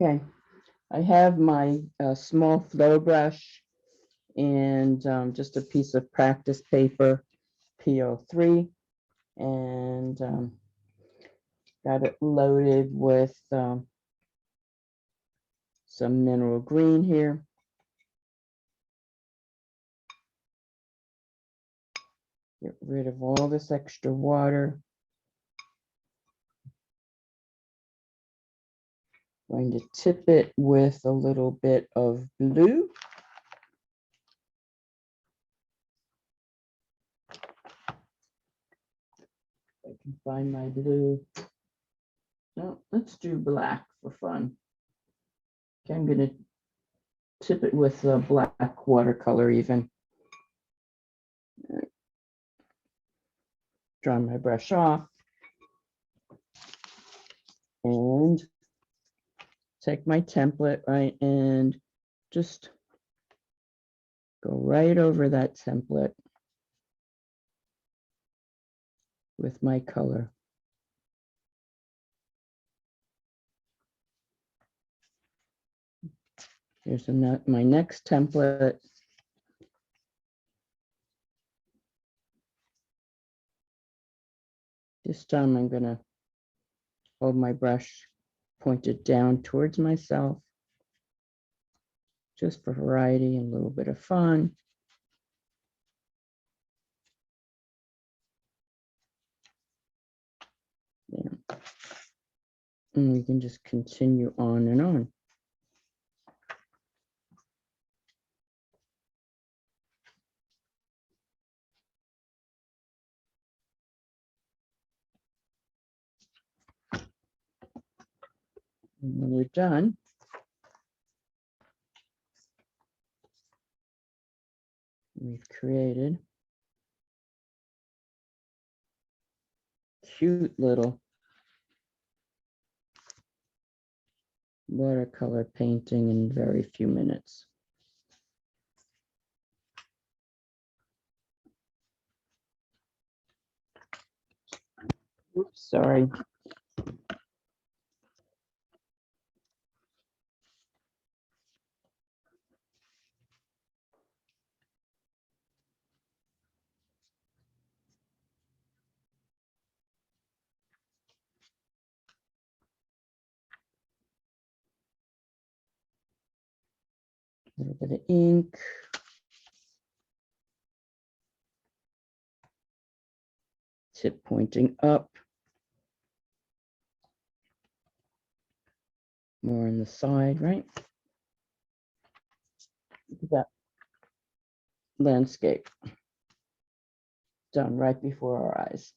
Okay, I have my small flow brush and just a piece of practice paper, PO3, and got it loaded with some mineral green here. Get rid of all this extra water. Going to tip it with a little bit of blue. I can find my blue. No, let's do black for fun. Okay, I'm going to tip it with a black watercolor even. Dry my brush off and take my template, right, and just go right over that template with my color. Here's my next template. This time I'm going to hold my brush pointed down towards myself, just for variety and a little bit of fun. Yeah. And we can just continue on and on. And when we're done, we've created cute little watercolor painting in very few minutes. Oops, sorry. A little bit of ink. Tip pointing up. More on the side, right? Look at that landscape done right before our eyes.